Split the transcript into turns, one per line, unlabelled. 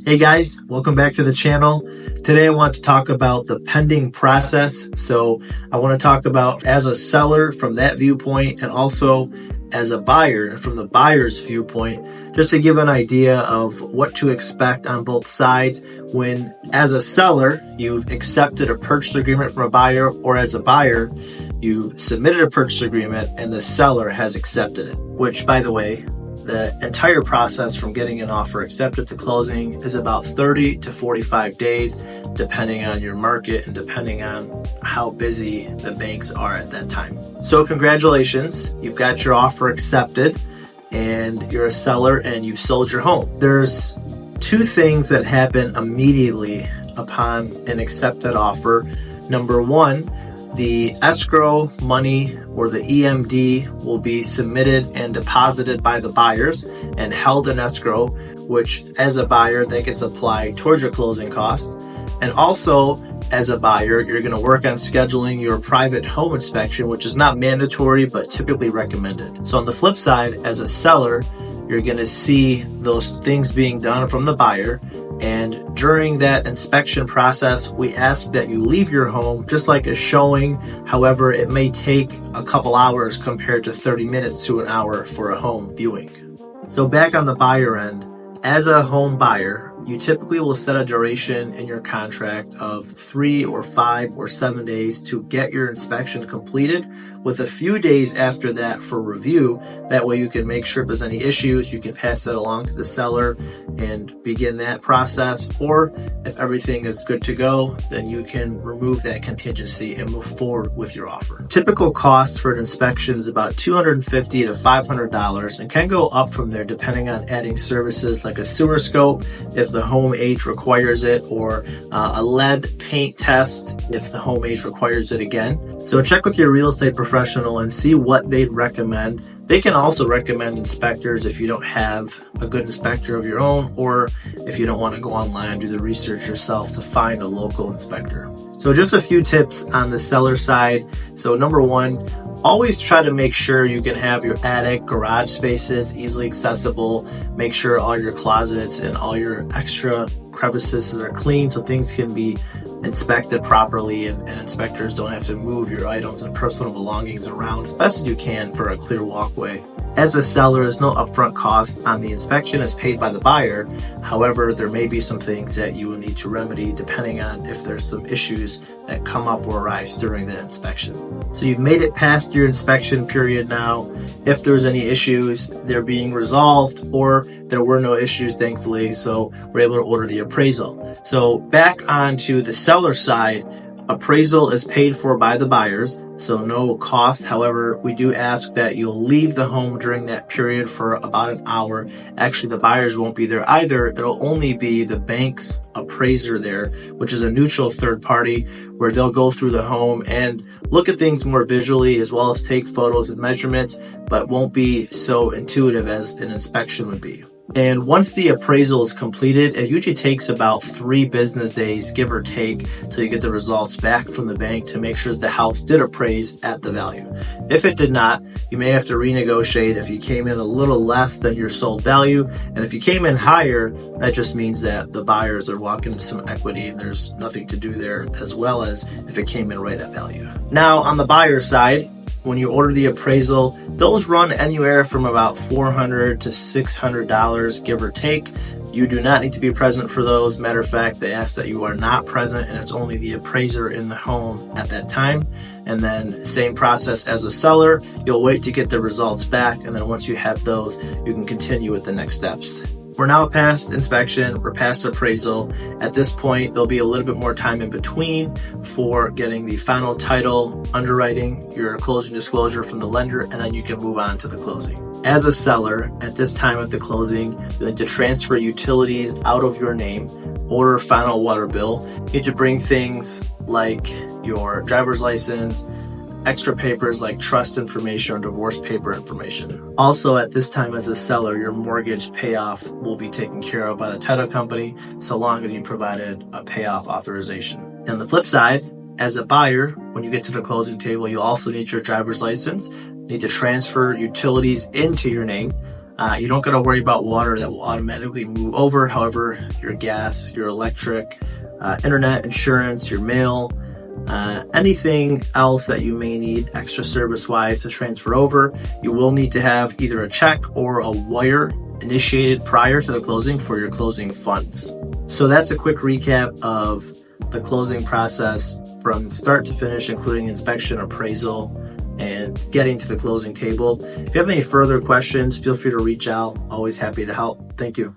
Hey guys, welcome back to the channel. Today I want to talk about the pending process. So I want to talk about as a seller from that viewpoint and also as a buyer from the buyer's viewpoint, just to give an idea of what to expect on both sides when as a seller you've accepted a purchase agreement from a buyer, or as a buyer you've submitted a purchase agreement and the seller has accepted it, which by the way, the entire process from getting an offer accepted to closing is about 30 to 45 days, depending on your market and depending on how busy the banks are at that time. So congratulations, you've got your offer accepted and you're a seller and you've sold your home. There's two things that happen immediately upon an accepted offer. Number one, the escrow money or the EMD will be submitted and deposited by the buyers and held in escrow, which as a buyer that gets applied towards your closing cost. And also as a buyer, you're going to work on scheduling your private home inspection, which is not mandatory but typically recommended. So on the flip side, as a seller, you're going to see those things being done from the buyer. And during that inspection process, we ask that you leave your home just like a showing. However, it may take a couple hours compared to 30 minutes to an hour for a home viewing. So back on the buyer end, as a home buyer, you typically will set a duration in your contract of 3 or 5 or 7 days to get your inspection completed, with a few days after that for review. That way you can make sure if there's any issues, you can pass that along to the seller and begin that process. Or if everything is good to go, then you can remove that contingency and move forward with your offer. Typical cost for an inspection is about $250 to $500 and can go up from there depending on adding services like a sewer scope if the home age requires it, or a lead paint test if the home age requires it again. So check with your real estate professional and see what they'd recommend. They can also recommend inspectors if you don't have a good inspector of your own, or if you don't want to go online and do the research yourself to find a local inspector. So just a few tips on the seller side. So number one, always try to make sure you can have your attic, garage spaces easily accessible. Make sure all your closets and all your extra crevices are clean so things can be inspected properly and inspectors don't have to move your items and personal belongings around as best as you can for a clear walkway. As a seller, there's no upfront cost on the inspection as paid by the buyer. However, there may be some things that you will need to remedy depending on if there's some issues that come up or arise during the inspection. So you've made it past your inspection period now. If there's any issues, they're being resolved, or there were no issues, thankfully, so we're able to order the appraisal. So back onto the seller side, appraisal is paid for by the buyers, so no cost. However, we do ask that you'll leave the home during that period for about an hour. Actually, the buyers won't be there either. It'll only be the bank's appraiser there, which is a neutral third party, where they'll go through the home and look at things more visually as well as take photos and measurements, but won't be so intuitive as an inspection would be. And once the appraisal is completed, it usually takes about 3 business days, give or take, till you get the results back from the bank to make sure that the house did appraise at the value. If it did not, you may have to renegotiate if you came in a little less than your sold value. And if you came in higher, that just means that the buyers are walking into some equity and there's nothing to do there, as well as if it came in right at value. Now, on the buyer side, when you order the appraisal, those run anywhere from about $400 to $600, give or take. You do not need to be present for those. Matter of fact, they ask that you are not present and it's only the appraiser in the home at that time. And then same process as a seller, you'll wait to get the results back. And then once you have those, you can continue with the next steps. We're now past inspection, we're past appraisal. At this point, there'll be a little bit more time in between for getting the final title, underwriting, your closing disclosure from the lender, and then you can move on to the closing. As a seller, at this time at the closing, you need to transfer utilities out of your name, order final water bill. You need to bring things like your driver's license, extra papers like trust information or divorce paper information. Also, at this time as a seller, your mortgage payoff will be taken care of by the title company so long as you provided a payoff authorization. And on the flip side, as a buyer, when you get to the closing table, you also need your driver's license, need to transfer utilities into your name. You don't got to worry about water that will automatically move over. However, your gas, your electric, internet, insurance, your mail, anything else that you may need extra service wise to transfer over, you will need to have either a check or a wire initiated prior to the closing for your closing funds. So that's a quick recap of the closing process from start to finish, including inspection, appraisal, and getting to the closing table. If you have any further questions, feel free to reach out. Always happy to help. Thank you.